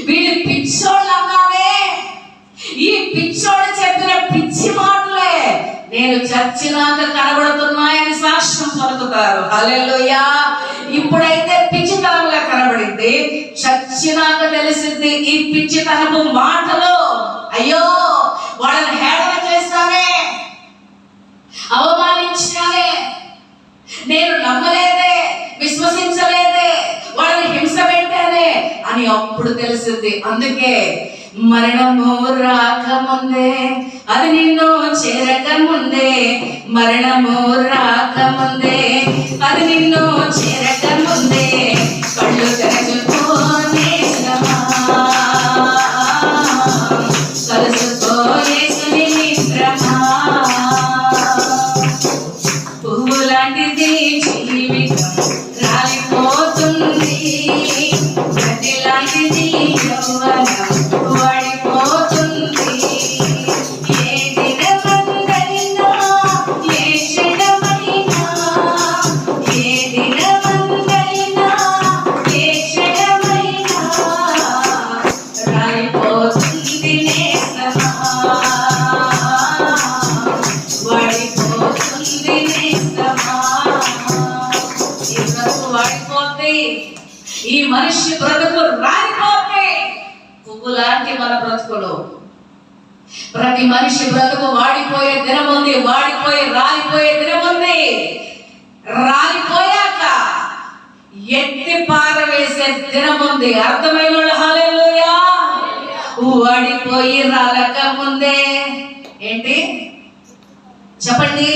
వీళ్ళు పిచ్చోళ్ళు అన్నానే, ఈ పిచ్చోడు చెప్పిన పిచ్చి మాటలే నేను చచ్చినాక కనబడుతున్నాయని సాక్ష్యం పలుకుతారు. హల్లెలూయా. ఇప్పుడైతే పిచ్చితనంగా కనబడింది, చచ్చినాక తెలిసింది ఈ పిచ్చితనపు మాటలు. అయ్యో వాళ్ళని హేళన చేస్తానే, అవమానించానే, నేను నమ్మలేదే, విశ్వసించలేదే, వాళ్ళని హింస పెట్టానే అని అప్పుడు తెలిసింది. అందుకే మరణము రాకముందే, అది నిన్ను చేరకముందే, మరణము రాకముందే, అది నిన్ను చేరకముందే, కళ్ళు తెరచుకోనే కలుసుకోనే మిత్రమా. పువ్వు లాంటిది జీవితం రాలిపోతుంది, గడ్డి లాంటిది యవ్వనం వాడిపోతుంది. ఏ దినమందైనా, ఏ క్షణమైనా, ఏ దినమందైనా, ఏ క్షణమైనా రాలిపోతుంది నేస్తమా, వాడిపోతుంది నేస్తమా. ఈ బ్రతుకు వాడిపోతే, ఈ మనిషి బ్రతుకు రాలిపోతే, పువ్వు లాంటి మన బ్రతుకులు. ప్రతి మనిషి బ్రతుకు వాడిపోయే దినం ఉంది, వాడిపోయే రాలిపోయే దినం ఉంది. రాలిపోయాక ఎత్తి పారవేసే దినం ఉంది. అర్థమైన వాళ్ళు హల్లెలూయా. వాడిపోయి రాలక ముందే ఏంటి చెప్పండి,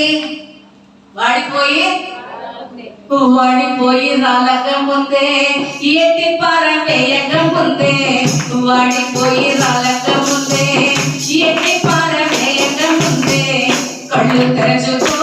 వాడిపోయి రాలక ముందే, ఎత్తి పారవేయక ముందే, వాడిపోయి రాలక ముందే, ఎత్తి పారవేయక ముందే, కళ్ళు తెరచుకో